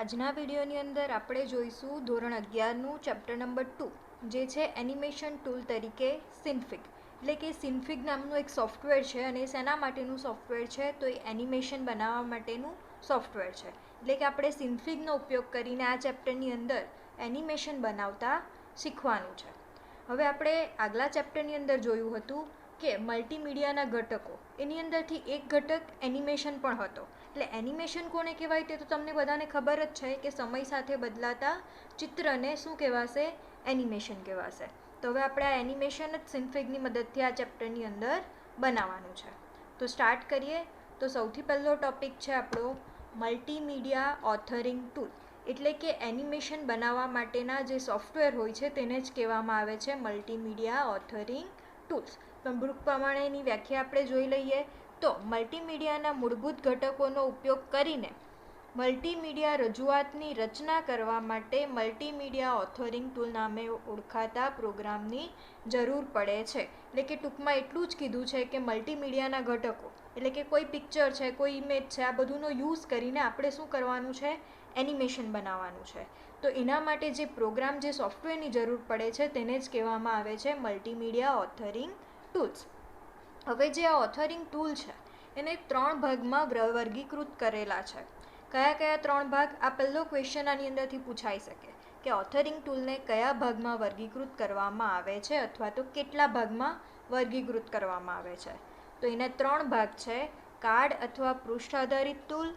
આજના વિડીયોની અંદર આપણે જોઈશું ધોરણ 11નું ચેપ્ટર નંબર 2 જે છે એનિમેશન ટૂલ તરીકે સિનફિગ, એટલે કે સિનફિગ નામનું એક સોફ્ટવેર છે અને શેના માટેનું સોફ્ટવેર છે તો એ એનિમેશન બનાવવા માટેનું સોફ્ટવેર છે. એટલે કે આપણે સિનફિગનો ઉપયોગ કરીને આ ચેપ્ટરની અંદર એનિમેશન બનાવતા શીખવાનું છે. હવે આપણે આગલા ચેપ્ટરની અંદર જોયું હતું કે મલ્ટીમીડિયાના ઘટકો, એની અંદરથી એક ઘટક એનિમેશન પણ હતો. એટલે એનિમેશન કોને કહેવાય તે તો તમને બધાને ખબર જ છે કે સમય સાથે બદલાતા ચિત્રને શું કહેવાશે? એનિમેશન કહેવાશે. તો હવે આપણે આ એનિમેશન જ સિનફિગની મદદથી આ ચેપ્ટરની અંદર બનાવવાનું છે. તો સ્ટાર્ટ કરીએ. તો સૌથી પહેલો ટૉપિક છે આપણો મલ્ટીમીડિયા ઓથરિંગ ટૂલ, એટલે કે એનિમેશન બનાવવા માટેના જે સોફ્ટવેર હોય છે તેને જ કહેવામાં આવે છે મલ્ટીમીડિયા ઓથરિંગ ટૂલ્સ. પ્રમાણેની વ્યાખ્યા આપણે જોઈ લઈએ તો મલ્ટીમીડિયાના મૂળભૂત ઘટકોનો ઉપયોગ કરીને મલ્ટીમીડિયા રજૂઆતની રચના કરવા માટે મલ્ટીમીડિયા ઓથરિંગ ટૂલ નામે ઓળખાતા પ્રોગ્રામની જરૂર પડે છે. એટલે કે ટૂંકમાં એટલું જ કીધું છે કે મલ્ટીમીડિયાના ઘટકો એટલે કે કોઈ પિક્ચર છે, કોઈ ઇમેજ છે, આ બધુંનો યુઝ કરીને આપણે શું કરવાનું છે? એનિમેશન બનાવવાનું છે. તો એના માટે જે પ્રોગ્રામ, જે સોફ્ટવેરની જરૂર પડે છે તેને જ કહેવામાં આવે છે મલ્ટીમીડિયા ઓથરિંગ ટૂલ્સ. હવે જે આ ઓથરિંગ ટૂલ છે એને 3 ભાગમાં વર્ગીકૃત કરેલા છે. કયા કયા 3 ભાગ? આ પહેલો ક્વેશ્ચન આની અંદરથી પૂછાઈ શકે કે ઓથરિંગ ટૂલને કયા ભાગમાં વર્ગીકૃત કરવામાં આવે છે અથવા તો કેટલા ભાગમાં વર્ગીકૃત કરવામાં આવે છે. તો એને 3 ભાગ છે: કાર્ડ અથવા પૃષ્ઠ આધારિત ટૂલ,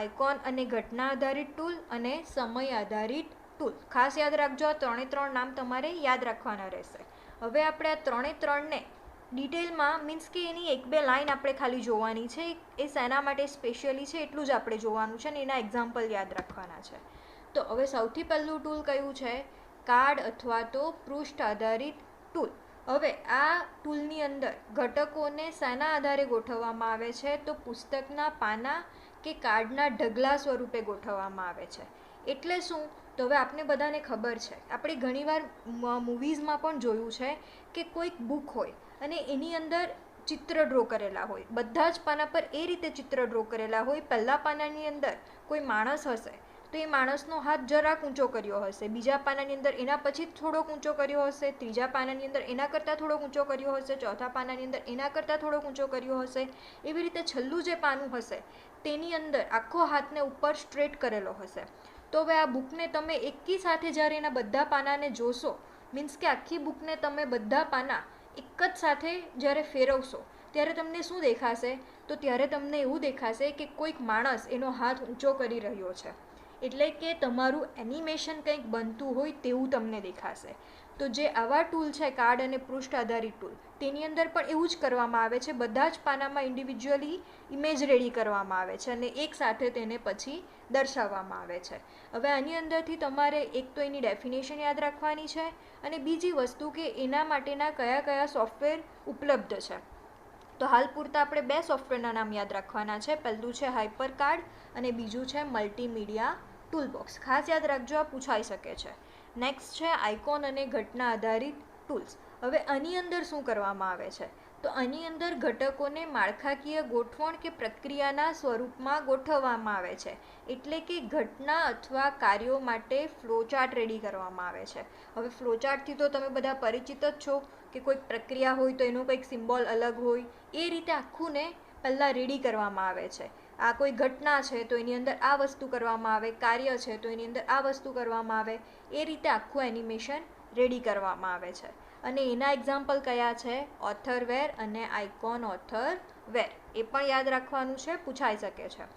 આઇકોન અને ઘટના આધારિત ટૂલ અને સમય આધારિત ટૂલ. ખાસ યાદ રાખજો, આ 3 નામ તમારે યાદ રાખવાના રહેશે. હવે આપણે આ 3ને ડિટેલમાં, મીન્સ કે એની 1-2 લાઇન આપણે ખાલી જોવાની છે, એ શેના માટે સ્પેશિયલી છે એટલું જ આપણે જોવાનું છે અને એના એક્ઝામ્પલ યાદ રાખવાના છે. તો હવે સૌથી પહેલું ટૂલ કયું છે? કાર્ડ અથવા તો પૃષ્ઠ આધારિત ટૂલ. હવે આ ટૂલની અંદર ઘટકોને શાના આધારે ગોઠવવામાં આવે છે? તો પુસ્તકના પાના કે કાર્ડના ઢગલા સ્વરૂપે ગોઠવવામાં આવે છે. એટલે શું? તો હવે આપણે બધાને ખબર છે, આપણે ઘણીવાર મૂવીઝમાં પણ જોયું છે કે કોઈક બુક હોય અને એની અંદર ચિત્ર ડ્રો કરેલા હોય, બધા જ પાના પર એ રીતે ચિત્ર ડ્રો કરેલા હોય. પહેલા પાનાની અંદર કોઈ માણસ હશે તો એ માણસનો હાથ જરાક ઊંચો કર્યો હશે, બીજા પાનાની અંદર એના પછી થોડોક ઊંચો કર્યો હશે, ત્રીજા પાનાની અંદર એના કરતાં થોડોક ઊંચો કર્યો હશે, ચોથા પાનાની અંદર એના કરતાં થોડોક ઊંચો કર્યો હશે. એવી રીતે છેલ્લું જે પાનું હશે તેની અંદર આખો હાથને ઉપર સ્ટ્રેટ કરેલો હશે. તો હવે આ બુકને તમે એકી સાથે જ્યારે એના બધા પાનાને જોશો, મીન્સ કે આખી બુકને તમે બધા પાના એક જ સાથે જ્યારે ફેરવશો ત્યારે તમને શું દેખાશે? તો ત્યારે તમને એવું દેખાશે કે કોઈક માણસ એનો હાથ ઊંચો કરી રહ્યો છે. એટલે કે તમારું એનિમેશન કંઈક બનતું હોય તેવું તમને દેખાશે. તો જે આવા ટૂલ છે, કાર્ડ અને પૃષ્ઠ આધારિત ટૂલ, તેની અંદર પણ એવું જ કરવામાં આવે છે. બધા જ પાનામાં ઇન્ડિવિજ્યુઅલી ઇમેજ રેડી કરવામાં આવે છે અને એક સાથે તેને પછી દર્શાવવામાં આવે છે. હવે આની અંદરથી તમારે એક તો એની ડેફિનેશન યાદ રાખવાની છે અને બીજી વસ્તુ કે એના માટેના કયા કયા સોફ્ટવેર ઉપલબ્ધ છે. તો હાલ પૂરતા આપણે 2 સોફ્ટવેરના નામ યાદ રાખવાના છે. પહેલું છે હાઇપર કાર્ડ અને બીજું છે મલ્ટીમીડિયા ટૂલબોક્સ. ખાસ યાદ રાખજો, આ પૂછાઈ શકે છે. નેક્સ્ટ છે આઇકોન અને ઘટના આધારિત ટૂલ્સ. હવે આની અંદર શું કરવામાં આવે છે? તો આની અંદર ઘટકોને માળખાકીય ગોઠવણ કે પ્રક્રિયાના સ્વરૂપમાં ગોઠવવામાં આવે છે. એટલે કે ઘટના અથવા કાર્યો માટે ફ્લોચાર્ટ રેડી કરવામાં આવે છે. હવે ફ્લોચાર્ટથી તો તમે બધા પરિચિત જ છો કે કોઈક પ્રક્રિયા હોય તો એનો કંઈક સિમ્બોલ અલગ હોય, એ રીતે આખુંને પહેલાં રેડી કરવામાં આવે છે. આ કોઈ ઘટના છે તો એની અંદર આ વસ્તુ કરવામાં આવે, કાર્ય છે તો એની અંદર આ વસ્તુ કરવામાં આવે, એ રીતે આખું એનિમેશન રેડી કરવામાં આવે છે. અને એના એક્ઝામ્પલ કયા છે? ઓથરવેર અને આઇકોન ઓથરવેર. એ પણ યાદ રાખવાનું છે, પૂછાઈ શકે છે.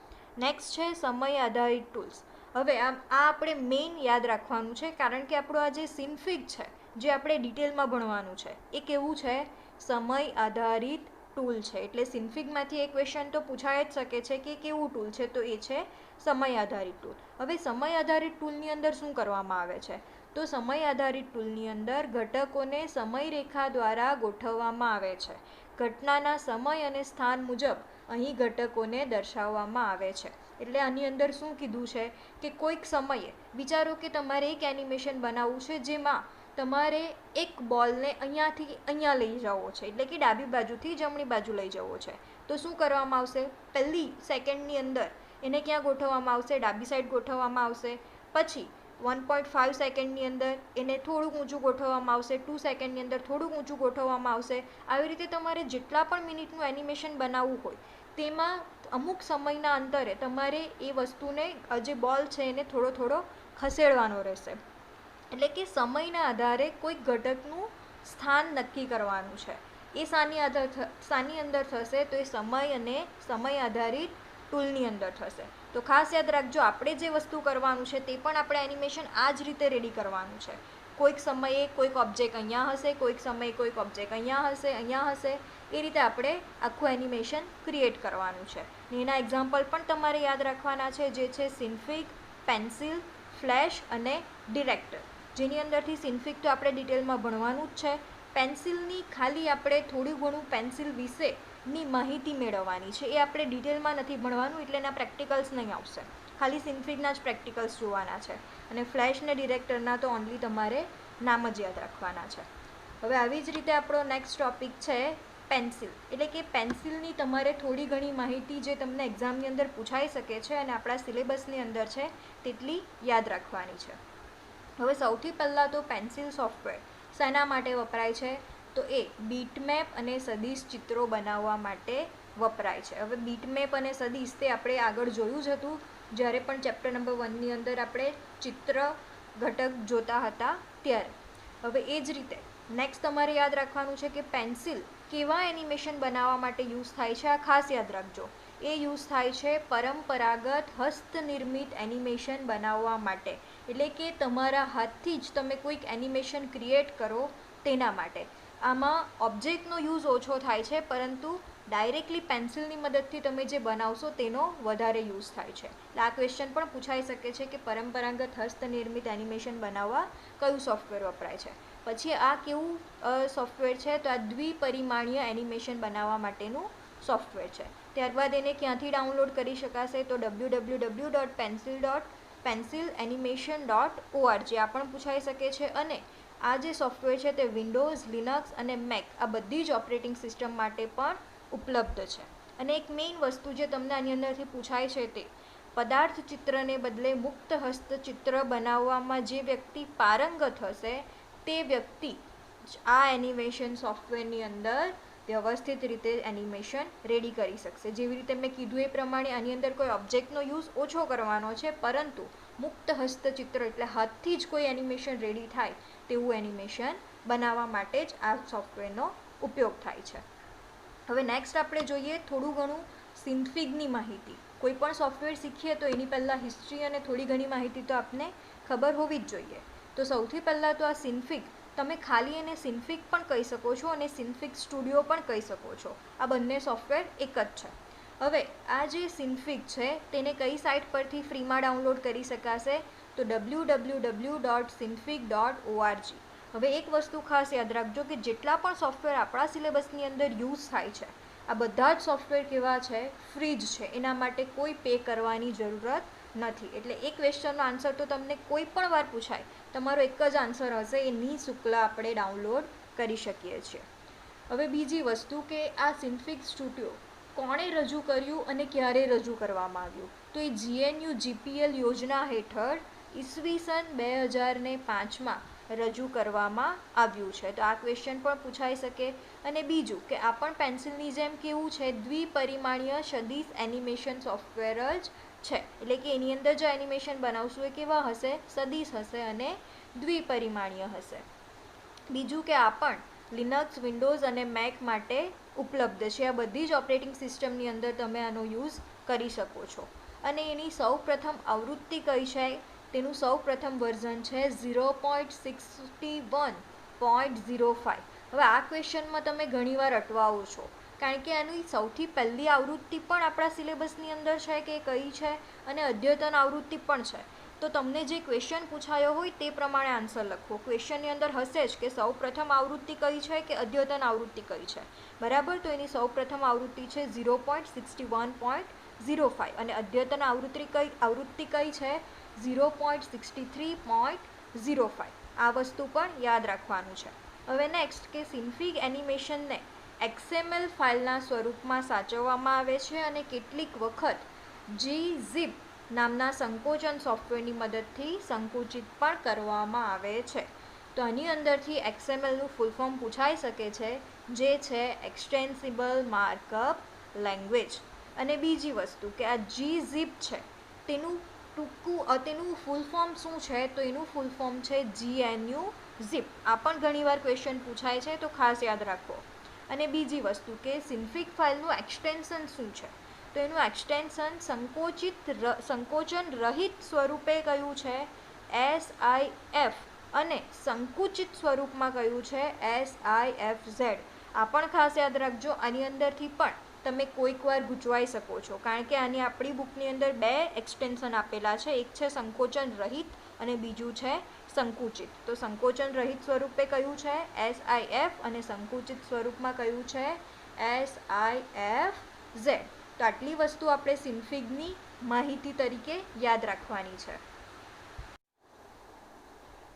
નેક્સ્ટ છે સમય આધારિત ટૂલ્સ. હવે આ આપણે મેઇન યાદ રાખવાનું છે, કારણ કે આપણું આ જે સિનફિગ છે, જે આપણે ડિટેલમાં ભણવાનું છે, એ કેવું છે? સમય આધારિત ટૂલ છે. એટલે સિનફિગમાંથી એક ક્વેશ્ચન તો પૂછાઈ જ શકે છે કે કેવું ટૂલ છે? તો એ છે સમય આધારિત ટૂલ. હવે સમય આધારિત ટૂલની અંદર શું કરવામાં આવે છે? તો સમય આધારિત ટૂલની અંદર ઘટકોને સમયરેખા દ્વારા ગોઠવવામાં આવે છે. ઘટનાના સમય અને સ્થાન મુજબ અહીં ઘટકોને દર્શાવવામાં આવે છે. એટલે આની અંદર શું કીધું છે કે કોઈક સમયે વિચારો કે તમારે એક એનિમેશન બનાવવું છે જેમાં તમારે એક બોલને અહીંયાથી અહીંયા લઈ જવો છે, એટલે કે ડાબી બાજુથી જમણી બાજુ લઈ જવો છે. તો શું કરવામાં આવશે? પહેલી સેકન્ડની અંદર એને ક્યાં ગોઠવવામાં આવશે? ડાબી સાઈડ ગોઠવવામાં આવશે. પછી 1.5 સેકન્ડની અંદર એને થોડુંક ઊંચું ગોઠવવામાં આવશે, 2 સેકન્ડની અંદર થોડુંક ઊંચું ગોઠવવામાં આવશે. આવી રીતે તમારે જેટલા પણ મિનિટનું એનિમેશન બનાવવું હોય તેમાં અમુક સમયના અંતરે તમારે એ વસ્તુને, જે બોલ છે એને થોડો ખસેડવાનો રહેશે. એટલે કે સમયના આધારે કોઈક ઘટકનું સ્થાન નક્કી કરવાનું છે. એ શાની અંદર થશે? તો એ સમય અને સમય આધારિત ટૂલની અંદર થશે. તો ખાસ યાદ રાખજો, આપણે જે વસ્તુ કરવાનું છે તે પણ આપણે એનિમેશન આ જ રીતે રેડી કરવાનું છે. કોઈક સમયે કોઈક ઓબ્જેક્ટ અહીંયા હશે, કોઈક સમયે કોઈક ઓબ્જેક્ટ અહીંયા હશે. એ રીતે આપણે આખું એનિમેશન ક્રિએટ કરવાનું છે. એના એક્ઝામ્પલ પણ તમારે યાદ રાખવાના છે, જે છે સિન્ફિગ, પેન્સિલ, ફ્લેશ અને ડિરેક્ટર. જેની અંદરથી સિન્ફિગ તો આપણે ડિટેલમાં ભણવાનું જ છે. પેન્સિલની ખાલી આપણે થોડું ઘણું પેન્સિલ વિશેની માહિતી મેળવવાની છે. એ આપણે ડિટેલમાં નથી ભણવાનું, એટલે એના પ્રેક્ટિકલ્સ નહીં આવશે. ખાલી સિન્ફિગના જ પ્રેક્ટિકલ્સ જોવાના છે. અને ફ્લેશ ને ડિરેક્ટરના તો ઓનલી તમારે નામ જ યાદ રાખવાના છે. હવે આવી જ રીતે આપણો નેક્સ્ટ ટોપિક છે પેન્સિલ. એટલે કે પેન્સિલની તમારે થોડી ઘણી માહિતી જે તમને એક્ઝામની અંદર પૂછાઈ શકે છે અને આપણા સિલેબસની અંદર છે તેટલી યાદ રાખવાની છે. હવે સૌથી પહેલાં તો પેન્સિલ સોફ્ટવેર શેના માટે વપરાય છે? તો એ બીટમેપ અને સદિશ ચિત્રો બનાવવા માટે વપરાય છે. હવે બીટમેપ અને સદિશ તે આપણે આગળ જોયું જ હતું, જ્યારે પણ ચેપ્ટર નંબર 1ની અંદર આપણે ચિત્ર ઘટક જોતા હતા ત્યારે. હવે એ જ રીતે નેક્સ્ટ તમારે યાદ રાખવાનું છે કે પેન્સિલ કેવા એનિમેશન બનાવવા માટે યુઝ થાય છે. આ ખાસ યાદ રાખજો. એ યુઝ થાય છે પરંપરાગત હસ્તનિર્મિત એનિમેશન બનાવવા માટે. એટલે કે તમારા હાથથી જ તમે કોઈક એનિમેશન ક્રિએટ કરો તેના માટે. આમાં ઓબ્જેક્ટનો યુઝ ઓછો થાય છે, પરંતુ ડાયરેક્ટલી પેન્સિલની મદદથી તમે જે બનાવશો તેનો વધારે યુઝ થાય છે. એટલે આ ક્વેશ્ચન પણ પૂછાઈ શકે છે કે પરંપરાગત હસ્તનિર્મિત એનિમેશન બનાવવા કયું સોફ્ટવેર વપરાય છે. પછી આ કેવું સોફ્ટવેર છે? તો આ દ્વિપરિમાણીય એનિમેશન બનાવવા માટેનું સોફ્ટવેર છે. ત્યારબાદ એને ક્યાંથી ડાઉનલોડ કરી શકાશે? તો www.pencilanimation.org આ પણ પૂછાઈ શકે છે. અને આ જે સોફ્ટવેર છે તે વિન્ડોઝ, લિનક્સ અને મેક આ બધી જ ઓપરેટિંગ સિસ્ટમ માટે પણ ઉપલબ્ધ છે. અને એક મેઇન વસ્તુ જે તમને આની અંદરથી પૂછાય છે તે પદાર્થ ચિત્રને બદલે મુક્ત હસ્ત ચિત્ર બનાવવામાં જે વ્યક્તિ પારંગત હશે તે વ્યક્તિ આ એનિમેશન સોફ્ટવેરની અંદર વ્યવસ્થિત રીતે એનિમેશન રેડી કરી શકશે. જેવી રીતે મેં કીધું એ પ્રમાણે આની અંદર કોઈ ઓબ્જેક્ટનો યુઝ ઓછો કરવાનો છે, પરંતુ મુક્ત હસ્તચિત્ર એટલે હાથથી જ કોઈ એનિમેશન રેડી થાય તેવું એનિમેશન બનાવવા માટે જ આ સોફ્ટવેરનો ઉપયોગ થાય છે. હવે નેક્સ્ટ આપણે જોઈએ થોડું ઘણું સિન્ફિગની માહિતી. કોઈ પણ સોફ્ટવેર શીખીએ તો એની પહેલાં હિસ્ટ્રી અને થોડી ઘણી માહિતી તો આપને ખબર હોવી જ જોઈએ. તો સૌથી પહેલાં તો આ સિન્ફિગ, તમે ખાલી એને સિન્ફિગ પણ કહી શકો છો અને સિન્ફિગ સ્ટુડિયો પણ કહી શકો છો. આ બંને સોફ્ટવેર એક જ છે. હવે આ જે સિન્ફિગ છે તેને કઈ સાઇટ પરથી ફ્રીમાં ડાઉનલોડ કરી શકાશે? તો www.synfig.org. હવે એક વસ્તુ ખાસ યાદ રાખજો કે જેટલા પણ સોફ્ટવેર આપણા સિલેબસની અંદર યુઝ થાય છે આ બધા જ સોફ્ટવેર કેવા છે? ફ્રી જ છે. એના માટે કોઈ પે કરવાની જરૂરત નથી. એટલે એ ક્વેશ્ચનનો આન્સર તો તમને કોઈ પણ વાર પૂછાય, તમારો એક જ આન્સર હશે, એ નિઃશુલ્ક આપણે ડાઉનલોડ કરી શકીએ છીએ. હવે બીજી વસ્તુ કે આ સિન્ફિગ સ્ટુડિયો કોણે રજૂ કર્યું અને ક્યારે રજૂ કરવામાં આવ્યું? તો એ GNU GPL યોજના હેઠળ ઈસવીસન 2005માં રજૂ કરવામાં આવ્યું છે. તો આ ક્વેશ્ચન પણ પૂછાઈ શકે. અને બીજું કે આ પણ પેન્સિલની જેમ કેવું છે? દ્વિપરિમાણીય સદિશ એનિમેશન સોફ્ટવેર જ છે. એટલે કે એની અંદર જો એનિમેશન બનાવશું એ કેવા હશે? સદિશ હશે અને દ્વિપરિમાણીય હશે. બીજું કે આ પણ લિનક્સ, વિન્ડોઝ અને મેક માટે ઉપલબ્ધ છે. આ બધી જ ઓપરેટિંગ સિસ્ટમની અંદર તમે આનો યુઝ કરી શકો છો. અને એની સૌ પ્રથમ આવૃત્તિ કઈ છે? તેનું સૌ પ્રથમ વર્ઝન છે 0.61.05. હવે આ ક્વેશ્ચનમાં તમે ઘણીવાર અટવાઓ છો, કારણ કે આની સૌથી પહેલી આવૃત્તિ પણ આપણા સિલેબસની અંદર છે કે કઈ છે, અને અદ્યતન આવૃત્તિ પણ છે. તો તમને જે ક્વેશ્ચન પૂછાયો હોય તે પ્રમાણે આન્સર લખો. ક્વેશ્ચનની અંદર હશે જ કે સૌ પ્રથમ આવૃત્તિ કઈ છે કે અદ્યતન આવૃત્તિ કઈ છે, બરાબર? તો એની સૌ પ્રથમ આવૃત્તિ છે 0.61.05 અને અદ્યતન આવૃત્તિ કઈ છે? 0.63.05. આ વસ્તુ પણ યાદ રાખવાનું છે. હવે નેક્સ્ટ કે સિન્ફિગ એનિમેશનને XML ફાઇલના સ્વરૂપમાં સાચવવામાં આવે છે અને કેટલીક વખત gzip નામના સંકોચન સોફ્ટવેરની મદદથી સંકુચિત પણ કરવામાં આવે છે. તો આની અંદરથી XMLનું ફૂલ ફોર્મ પૂછાઈ શકે છે, જે છે એક્સટેન્સિબલ માર્કઅપ લેંગ્વેજ. અને બીજી વસ્તુ કે આ gzip છે તેનું તેનું ફૂલ ફોર્મ શું છે, તો એનું ફૂલ ફોર્મ છે GNU zip. આ પણ ઘણીવાર ક્વેશ્ચન પૂછાય છે, તો ખાસ યાદ રાખો. અને બીજી વસ્તુ કે સિન્ફિગ ફાઇલનું એક્સટેન્શન શું છે, તો એનું એક્સટેન્શન સંકોચન રહિત સ્વરૂપે કયું છે SIF અને સંકુચિત સ્વરૂપમાં કયું છે SIFZ. આ પણ ખાસ યાદ રાખજો. આની અંદરથી પણ તમે કોઈક વાર ગૂંચવાઈ શકો છો, કારણ કે આની આપણી બુકની અંદર 2 એક્સટેન્શન આપેલા છે, એક છે સંકોચન રહિત અને બીજું છે સંકુચિત. તો સંકોચન રહિત સ્વરૂપે કયું છે SIF અને સંકુચિત સ્વરૂપમાં કયું છે SIFZ. તો આટલી વસ્તુ આપણે સિન્ફિગની માહિતી તરીકે યાદ રાખવાની છે.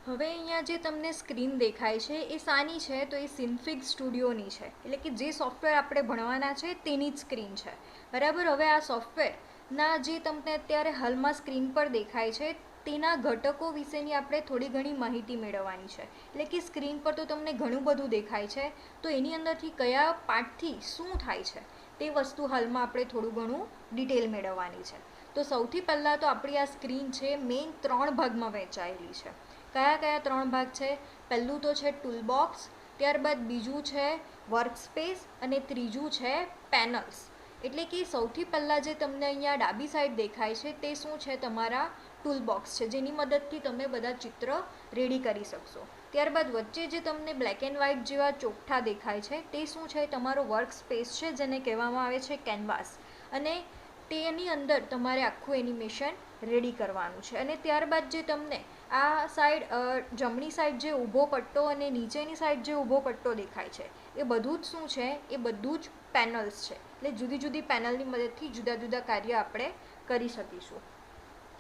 હવે અહીંયા જે તમને સ્ક્રીન દેખાય છે એ શાની છે, તો એ સિન્ફિગ સ્ટુડિયોની છે, એટલે કે જે સોફ્ટવેર આપણે ભણવાના છે તેની જ સ્ક્રીન છે, બરાબર. હવે આ સોફ્ટવેરના જે તમને અત્યારે હાલમાં સ્ક્રીન પર દેખાય છે તેના ઘટકો વિશેની આપણે થોડી ઘણી માહિતી મેળવવાની છે. એટલે કે સ્ક્રીન પર તો તમને ઘણું બધું દેખાય છે, તો એની અંદરથી કયા પાર્ટથી શું થાય છે તે વસ્તુ હાલમાં આપણે થોડું ઘણું ડિટેલ મેળવવાની છે. તો સૌથી પહેલાં તો આપણી આ સ્ક્રીન છે મેઇન 3 ભાગમાં વહેંચાયેલી છે. કયા કયા 3 ભાગ છે? પહેલું તો છે ટૂલબોક્સ, ત્યારબાદ બીજું છે વર્કસ્પેસ અને ત્રીજું છે પેનલ્સ. એટલે કે સૌથી પહેલાં જે તમને અહીંયા ડાબી સાઈડ દેખાય છે તે શું છે, તમારા ટૂલબોક્સ છે, જેની મદદથી તમે બધા ચિત્ર રેડી કરી શકશો. ત્યારબાદ વચ્ચે જે તમને બ્લેક એન્ડ વ્હાઇટ જેવા ચોકઠા દેખાય છે તે શું છે, તમારો વર્કસ્પેસ છે, જેને કહેવામાં આવે છે કેનવાસ. અને તેની અંદર તમારે આખું એનિમેશન રેડી કરવાનું છે. અને ત્યારબાદ જે તમને આ સાઈડ જમણી સાઈડ જે ઊભો પટ્ટો અને નીચેની સાઈડ જે ઊભો પટ્ટો દેખાય છે એ બધું જ શું છે, એ બધું જ પેનલ્સ છે. એટલે જુદી જુદી પેનલની મદદથી જુદા જુદા કાર્ય આપણે કરી શકીશું.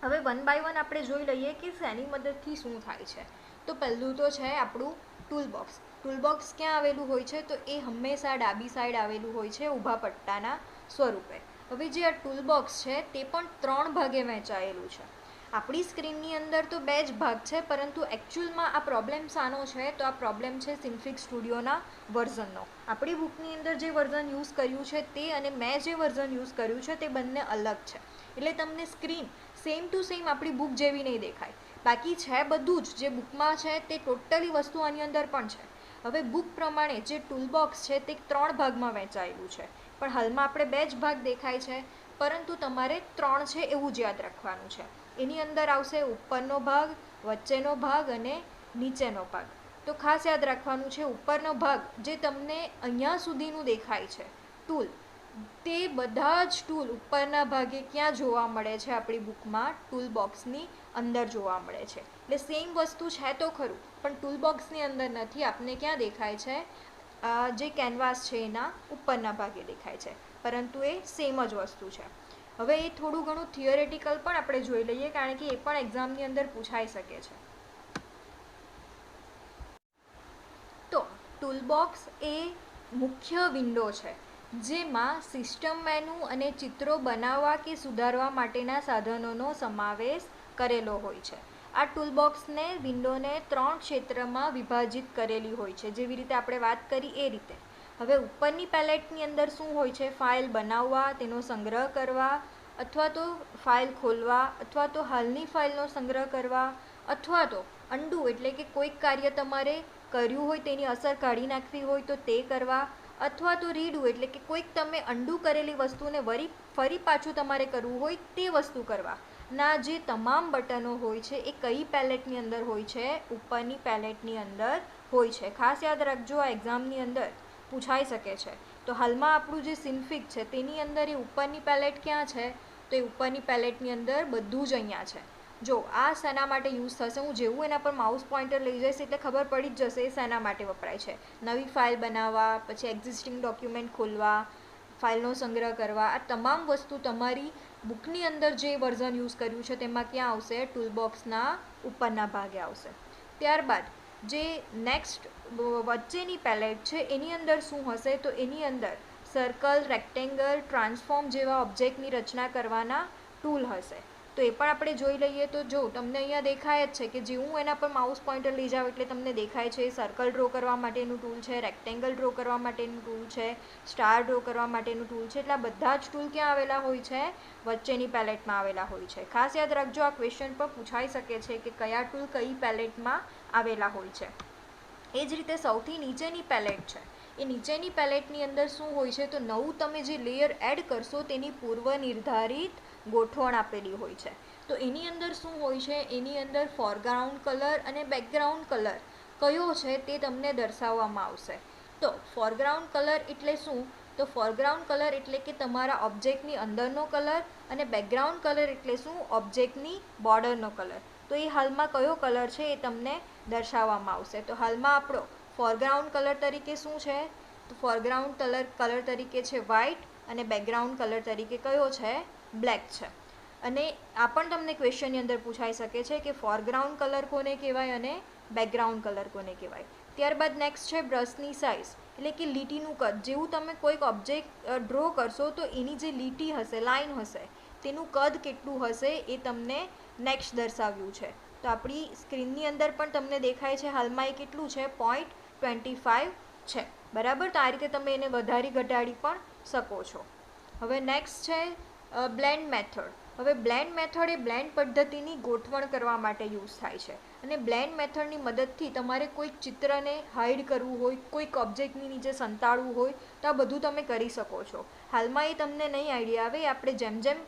હવે 1 બાય 1 આપણે જોઈ લઈએ કે શેની મદદથી શું થાય છે. તો પહેલું તો છે આપણું ટૂલબોક્સ. ટૂલબોક્સ ક્યાં આવેલું હોય છે, તો એ હંમેશા ડાબી સાઈડ આવેલું હોય છે ઊભા પટ્ટાના સ્વરૂપે. હવે જે આ ટૂલબોક્સ છે તે પણ 3 ભાગે વહેંચાયેલું છે. આપણી સ્ક્રીનની અંદર તો 2 જ ભાગ છે, પરંતુ એકચ્યુઅલમાં આ પ્રોબ્લેમ શાનો છે, તો આ પ્રોબ્લેમ છે સિન્ફિગ સ્ટુડિયોના વર્ઝનનો. આપણી બુકની અંદર જે વર્ઝન યુઝ કર્યું છે તે અને મેં જે વર્ઝન યુઝ કર્યું છે તે બંને અલગ છે. એટલે તમને સ્ક્રીન સેમ ટુ સેમ આપણી બુક જેવી નહીં દેખાય. બાકી છે બધું જ જે બુકમાં છે તે ટોટલી વસ્તુ આની અંદર પણ છે. હવે બુક પ્રમાણે જે ટૂલબોક્સ છે તે 3 ભાગમાં વહેંચાયેલું છે, પણ હાલમાં આપણે 2 જ ભાગ દેખાય છે, પરંતુ તમારે 3 છે એવું જ યાદ રાખવાનું છે. એની અંદર આવશે ઉપરનો ભાગ, વચ્ચેનો ભાગ અને નીચેનો ભાગ. તો ખાસ યાદ રાખવાનું છે ઉપરનો ભાગ જે તમને અહીંયા સુધીનું દેખાય છે ટૂલ, તે બધા જ ટૂલ ઉપરના ભાગે ક્યાં જોવા મળે છે, આપણી બુકમાં ટૂલબોક્સની અંદર જોવા મળે છે. એટલે સેમ વસ્તુ છે તો ખરું, પણ ટૂલબોક્સની અંદર નથી. આપને ક્યાં દેખાય છે, જે કેનવાસ છે એના ઉપરના ભાગે દેખાય છે, પરંતુ એ સેમ જ વસ્તુ છે. હવે એ થોડું ઘણું થિયોરેટિકલ પણ આપણે જોઈ લઈએ, કારણ કે એ પણ એક્ઝામની અંદર પૂછાઈ શકે છે. તો ટૂલબોક્સ એ મુખ્ય વિન્ડો છે જેમાં સિસ્ટમ મેનુ અને ચિત્રો બનાવવા કે સુધારવા માટેના સાધનોનો સમાવેશ કરેલો હોય છે. આ ટૂલબોક્સને વિન્ડોને 3 ક્ષેત્રમાં વિભાજિત કરેલી હોય છે, જેવી રીતે આપણે વાત કરી એ રીતે. હવે ઉપરની પેલેટની અંદર શું હોય છે, ફાઇલ બનાવવા, તેનો સંગ્રહ કરવા, અથવા તો ફાઇલ ખોલવા, અથવા તો હાલની ફાઇલનો સંગ્રહ કરવા, અથવા તો અન્ડુ એટલે કે કોઈક કાર્ય તમારે કર્યું હોય તેની અસર કાઢી નાખવી હોય તો તે કરવા, અથવા તો રીડુ એટલે કે કોઈક તમે અન્ડુ કરેલી વસ્તુને ફરી પાછું તમારે કરવું હોય તે વસ્તુ કરવા ના જે તમામ બટનો હોય છે એ કઈ પેલેટની અંદર હોય છે, ઉપરની પેલેટની અંદર હોય છે. ખાસ યાદ રાખજો, આ એક્ઝામની અંદર પૂછાઈ શકે છે. તો હાલમાં આપણું જે સિન્ફિગ છે તેની અંદર એ ઉપરની પેલેટ ક્યાં છે, તો એ ઉપરની પેલેટની અંદર બધું જ અહીંયા છે. જો આ શેના માટે યુઝ થશે, હું જેવું એના પર માઉસ પોઇન્ટર લઈ જઈશ એટલે ખબર પડી જ જશે એ શેના માટે વપરાય છે. નવી ફાઇલ બનાવવા, પછી એક્ઝિસ્ટિંગ ડોક્યુમેન્ટ ખોલવા, ફાઇલનો સંગ્રહ કરવા, આ તમામ વસ્તુ તમારી બુકની અંદર જે વર્ઝન યુઝ કર્યું છે તેમાં ક્યાં આવશે, ટૂલબોક્સના ઉપરના ભાગે આવશે. ત્યારબાદ જે નેક્સ્ટ વચ્ચેની પેલેટ છે એની અંદર શું હશે, તો એની અંદર સર્કલ, રેક્ટેંગલ, ટ્રાન્સફોર્મ જેવા ઓબ્જેક્ટની રચના કરવાના ટૂલ હશે. તો એ પણ આપણે જોઈ લઈએ. તો જો તમને અહીંયા દેખાય જ છે કે જે હું એના પર માઉસ પોઇન્ટર લઈ જાઉં એટલે તમને દેખાય છે સર્કલ ડ્રો કરવા માટેનું ટૂલ છે, રેક્ટેંગલ ડ્રો કરવા માટેનું ટૂલ છે, સ્ટાર ડ્રો કરવા માટેનું ટૂલ છે. એટલે આ બધા જ ટૂલ ક્યાં આવેલા હોય છે? વચ્ચેની પેલેટમાં આવેલા હોય છે. ખાસ યાદ રાખજો, આ ક્વેશ્ચન પર પૂછાઈ શકે છે કે કયા ટૂલ કઈ પેલેટમાં આવેલા હોય છે. એ જ રીતે સૌથી નીચેની પેલેટ છે, એ નીચેની પેલેટની અંદર શું હોય છે? તો નવું તમે જે લેયર એડ કરશો તેની પૂર્વ નિર્ધારિત ગોઠવણ આપેલી હોય છે. તો એની અંદર શું હોય છે? એની અંદર ફોરગ્રાઉન્ડ કલર અને બેકગ્રાઉન્ડ કલર કયો છે તે તમને દર્શાવવામાં આવશે. તો ફોરગ્રાઉન્ડ કલર એટલે શું? તો ફોરગ્રાઉન્ડ કલર એટલે કે તમારા ઓબ્જેક્ટની અંદરનો કલર, અને બેકગ્રાઉન્ડ કલર એટલે શું? ઓબ્જેક્ટની બોર્ડરનો કલર. તો એ હાલમાં કયો કલર છે એ તમને દર્શાવવામાં આવશે. તો હાલમાં આપણો ફોરગ્રાઉન્ડ કલર તરીકે શું છે? તો ફોરગ્રાઉન્ડ કલર તરીકે છે વ્હાઇટ, અને બેકગ્રાઉન્ડ કલર તરીકે કયો છે? બ્લેક છે. અને આ પણ તમને ક્વેશ્ચનની અંદર પૂછાઈ શકે છે કે ફોરગ્રાઉન્ડ કલર કોને કહેવાય અને બેકગ્રાઉન્ડ કલર કોને કહેવાય. ત્યારબાદ નેક્સ્ટ છે બ્રશની સાઇઝ, એટલે કે લીટીનું કદ. જેવું તમે કોઈક ઓબ્જેક્ટ ડ્રો કરશો તો એની જે લીટી હશે, લાઇન હશે, તેનું કદ કેટલું હશે એ તમને નેક્સ્ટ દર્શાવ્યું છે. તો આપણી સ્ક્રીનની અંદર પણ તમને દેખાય છે હાલમાં એ કેટલું છે? 0.25 છે. બરાબર. તો આ રીતે તમે એને વધારી ઘટાડી પણ શકો છો. હવે નેક્સ્ટ છે બ્લેન્ડ મેથડ. હવે બ્લેન્ડ મેથડ એ બ્લેન્ડ પદ્ધતિની ગોઠવણ કરવા માટે યુઝ થાય છે. અને બ્લેન્ડ મેથડની મદદથી તમારે કોઈક ચિત્રને હાઇડ કરવું હોય, કોઈક ઓબ્જેક્ટની નીચે સંતાડવું હોય, તો આ બધું તમે કરી શકો છો. હાલમાં એ તમને નહીં આઈડિયા આવે, આપણે જેમ જેમ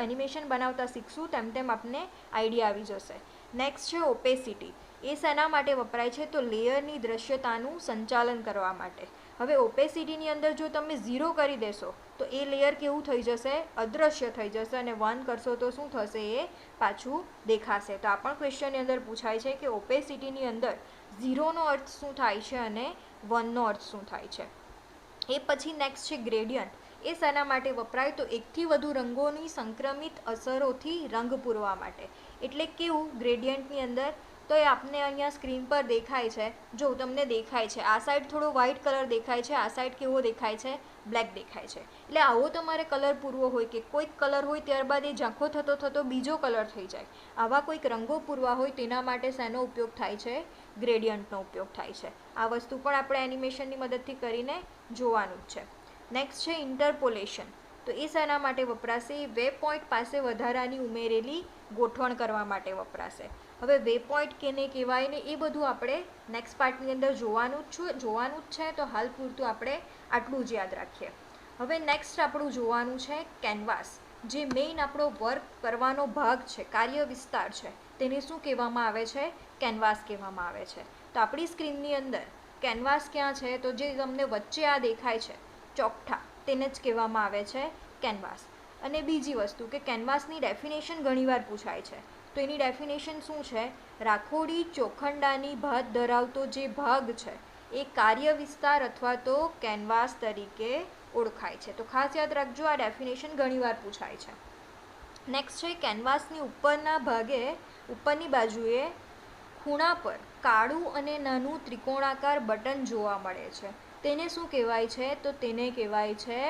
એનિમેશન બનાવતા શીખશું તેમ તેમ આપણને આઈડિયા આવી જશે. નેક્સ્ટ છે ઓપેસિટી. એ શેના માટે વપરાય છે? તો લેયરની દ્રશ્યતાનું સંચાલન કરવા માટે. હવે ઓપેસિટીની અંદર જો તમે 0 કરી દેશો તો એ લેયર કેવું થઈ જશે? અદૃશ્ય થઈ જશે. અને 1 કરશો તો શું થશે? એ પાછું દેખાશે. તો આ પણ ક્વેશ્ચનની અંદર પૂછાય છે કે ઓપેસિટીની અંદર 0નો અર્થ શું થાય છે અને 1નો અર્થ શું થાય છે. એ પછી નેક્સ્ટ છે ગ્રેડિયન્ટ. એ શેના માટે વપરાય? તો એકથી વધુ રંગોની સંક્રમિત અસરોથી રંગ પૂરવા માટે. એટલે કેવું ગ્રેડિયન્ટની અંદર? તો એ આપને અહીંયા સ્ક્રીન પર દેખાય છે. જો તમને દેખાય છે આ સાઈડ થોડો વ્હાઇટ કલર દેખાય છે, આ સાઈડ કેવો દેખાય છે? બ્લેક દેખાય છે. એટલે આવો તમારે કલર પૂરવો હોય કે કોઈક કલર હોય ત્યારબાદ એ ઝાંખો થતો થતો બીજો કલર થઈ જાય, આવા કોઈક રંગો પૂરવા હોય તેના માટે શેનો ઉપયોગ થાય છે? ગ્રેડિયન્ટનો ઉપયોગ થાય છે. આ વસ્તુ પણ આપણે એનિમેશનની મદદથી કરીને જોવાનું જ છે. નેક્સ્ટ છે ઇન્ટરપોલેશન. તો એ શેના માટે વપરાશે? વે પોઈન્ટ પાસે વધારાની ઉમેરેલી ગોઠવણ કરવા માટે વપરાશે. હવે વે પોઈન્ટ કેને કહેવાય ને એ બધું આપણે નેક્સ્ટ પાર્ટની અંદર જોવાનું જ છે. તો હાલ પૂરતું આપણે આટલું જ યાદ રાખીએ. હવે નેક્સ્ટ આપણું જોવાનું છે કેનવાસ. જે મેઇન આપણો વર્ક કરવાનો ભાગ છે, કાર્ય વિસ્તાર છે, તેને શું કહેવામાં આવે છે? કેનવાસ કહેવામાં આવે છે. તો આપણી સ્ક્રીનની અંદર કેનવાસ ક્યાં છે? તો જે તમને વચ્ચે આ દેખાય છે ચોકઠા, તેને જ કહેવામાં આવે છે કેનવાસ. અને બીજી વસ્તુ કે કેનવાસની ડેફિનેશન ઘણીવાર પૂછાય છે. તો એની ડેફિનેશન શું છે? રાખોડી ચોખંડાની ભાત ધરાવતો જે ભાગ છે એ કાર્ય વિસ્તાર અથવા તો કેનવાસ તરીકે ઓળખાય છે. તો ખાસ યાદ રાખજો, આ ડેફિનેશન ઘણીવાર પૂછાય છે. નેક્સ્ટ છે કેનવાસની ઉપરના ભાગે, ઉપરની બાજુએ ખૂણા પર કાળું અને નાનું ત્રિકોણાકાર બટન જોવા મળે છે. તેને શું કહેવાય છે? તો તેને કહેવાય છે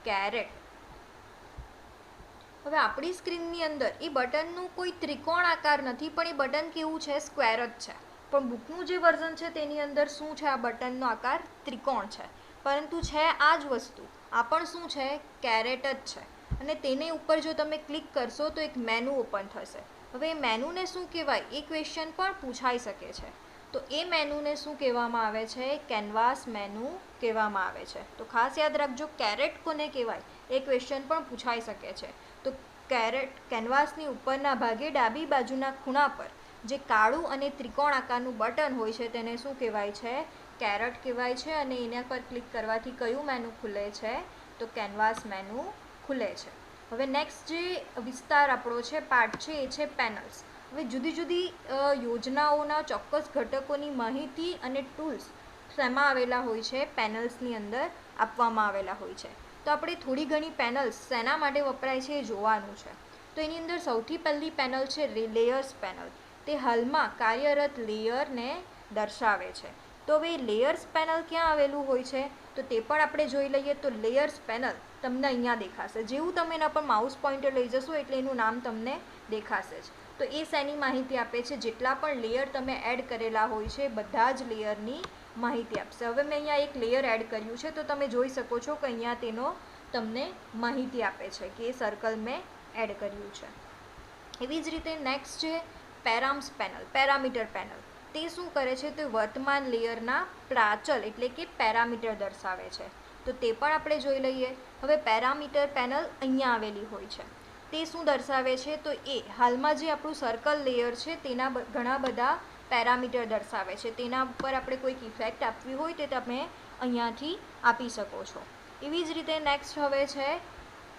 કેરેટ. હવે આપણી સ્ક્રીનની અંદર એ બટનનું કોઈ ત્રિકોણ આકાર નથી, પણ એ બટન કેવું છે? સ્ક્વેર જ છે. પણ બુકનું જે વર્ઝન છે તેની અંદર શું છે? આ બટનનો આકાર ત્રિકોણ છે. પરંતુ છે આ જ વસ્તુ, આ પણ શું છે? કેરેટ જ છે. અને તેને ઉપર જો તમે ક્લિક કરશો તો એક મેનુ ઓપન થશે. હવે એ મેનુને શું કહેવાય? એ ક્વેશ્ચન પણ પૂછાઈ શકે છે. તો એ મેનુને શું કહેવામાં આવે છે? કેનવાસ મેનુ કહેવામાં આવે છે. તો ખાસ યાદ રાખજો, કેરેટ કોને કહેવાય એ ક્વેશ્ચન પણ પૂછાઈ શકે છે. તો કેનવાસની ઉપરના ભાગે ડાબી બાજુના ખૂણા પર જે કાળું અને ત્રિકોણ આકારનું બટન હોય છે તેને શું કહેવાય છે? કેરેટ કહેવાય છે. અને એના પર ક્લિક કરવાથી કયું મેનુ ખુલે છે? તો કેનવાસ મેનુ ખુલે છે. હવે નેક્સ્ટ જે વિસ્તાર આપણો છે, પાર્ટ છે, એ છે પેનલ્સ. હવે જુદી જુદી યોજનાઓના ચોક્કસ ઘટકોની માહિતી અને ટૂલ્સ શેમાં આવેલા હોય છે? પેનલ્સની અંદર આપવામાં આવેલા હોય છે. તો આપણે થોડી ઘણી પેનલ્સ શેના માટે વપરાય છે એ જોવાનું છે. તો એની અંદર સૌથી પહેલી પેનલ છે લેયર્સ પેનલ. તે હાલમાં કાર્યરત લેયરને દર્શાવે છે. તો હવે લેયર્સ પેનલ ક્યાં આવેલું હોય છે? તો તે પણ આપણે જોઈ લઈએ. તો લેયર્સ પેનલ તમને અહીંયા દેખાશે. જેવું તમે એના પર માઉસ પોઇન્ટર લઈ જશો એટલે એનું નામ તમને દેખાશે જ. તો એ શેની માહિતી આપે છે? જેટલા પણ લેયર તમે એડ કરેલા હોય છે બધા જ લેયરની માહિતી આપશે. હવે મેં અહીંયા એક લેયર એડ કર્યું છે તો તમે જોઈ શકો છો કે અહીંયા તેનો તમને માહિતી આપે છે કે એ સર્કલ મેં એડ કર્યું છે. એવી જ રીતે નેક્સ્ટ છે પેરામ્સ પેનલ, પેરામીટર પેનલ. તે શું કરે છે? તો વર્તમાન લેયરના પ્રાચલ એટલે કે પેરામીટર દર્શાવે છે. તો તે પણ આપણે જોઈ લઈએ. હવે પેરામીટર પેનલ અહીંયા આવેલી હોય છે. તે શું દર્શાવે છે? તો એ હાલમાં જે આપણું સર્કલ લેયર છે તેના ઘણા બધા પેરામીટર દર્શાવે છે. તેના ઉપર આપણે કોઈક ઇફેક્ટ આપવી હોય તે તમે અહીંયાથી આપી શકો છો. એવી જ રીતે નેક્સ્ટ હવે છે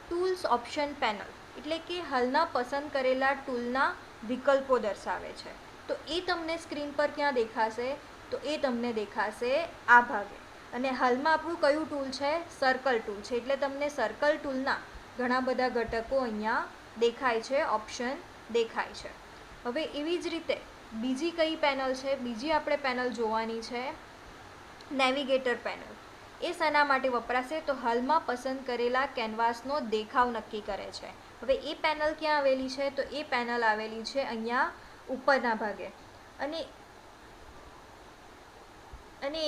ટૂલ્સ ઓપ્શન પેનલ, એટલે કે હાલના પસંદ કરેલા ટૂલના વિકલ્પો દર્શાવે છે. તો એ તમને સ્ક્રીન પર ક્યાં દેખાશે? તો એ તમને દેખાશે આ ભાગે. અને હાલમાં આપણું કયું ટૂલ છે? સર્કલ ટૂલ છે. એટલે તમને સર્કલ ટૂલના ઘણા બધા ઘટકો અહીંયા દેખાય છે, ઓપ્શન દેખાય છે. હવે એવી જ રીતે બીજી કઈ પેનલ છે? બીજી આપણે પેનલ જોવાની છે નેવિગેટર પેનલ. એ શેના માટે વપરાશે? તો હાલમાં પસંદ કરેલા કેનવાસનો દેખાવ નક્કી કરે છે. હવે એ પેનલ ક્યાં આવેલી છે? તો એ પેનલ આવેલી છે અહીંયા ઉપરના ભાગે. અને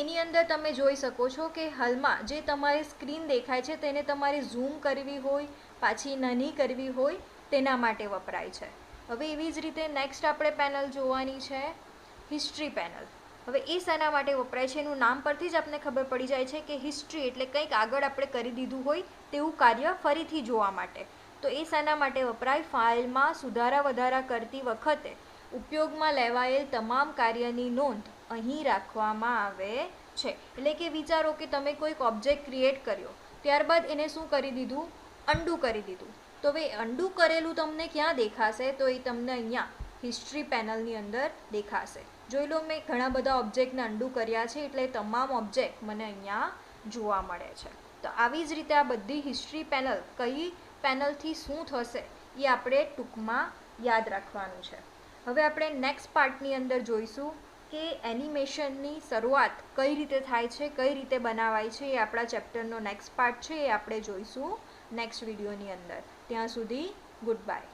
એની અંદર તમે જોઈ શકો છો કે હાલમાં જે તમારી સ્ક્રીન દેખાય છે તેને તમારે ઝૂમ કરવી હોય, પાછી નાની કરવી હોય તેના માટે વપરાય છે. હવે એવી જ રીતે નેક્સ્ટ આપણે પેનલ જોવાની છે હિસ્ટ્રી પેનલ. હવે એ શેના માટે વપરાય છે? એનું નામ પરથી જ આપણને ખબર પડી જાય છે કે હિસ્ટ્રી એટલે કંઈક આગળ આપણે કરી દીધું હોય તેવું કાર્ય ફરીથી જોવા માટે. તો એ શેના માટે વપરાય? ફાઇલમાં સુધારા વધારા કરતી વખતે ઉપયોગમાં લેવાયેલ તમામ કાર્યની નોંધ અહીં રાખવામાં આવે છે. એટલે કે વિચારો કે તમે કોઈક ઓબ્જેક્ટ ક્રિએટ કર્યો, ત્યારબાદ એને શું કરી દીધું? અન્ડુ કરી દીધું. તો હવે અન્ડુ કરેલું તમને ક્યાં દેખાશે? તો એ તમને અહીંયા હિસ્ટ્રી પેનલની અંદર દેખાશે. જોઈ લો, મેં ઘણા બધા ઓબ્જેક્ટને અન્ડુ કર્યા છે એટલે તમામ ઓબ્જેક્ટ મને અહીંયા જોવા મળે છે. તો આવી જ રીતે આ બધી હિસ્ટ્રી પેનલ કઈ પેનલથી શું થશે એ આપણે ટૂંકમાં યાદ રાખવાનું છે. હવે આપણે નેક્સ્ટ પાર્ટની અંદર જોઈશું કે એનિમેશનની શરૂઆત કઈ રીતે થાય છે, કઈ રીતે બનાવાય છે. એ આપણા ચેપ્ટરનો નેક્સ્ટ પાર્ટ છે, એ આપણે જોઈશું નેક્સ્ટ વિડીયોની અંદર. ત્યાં સુધી ગુડ બાય.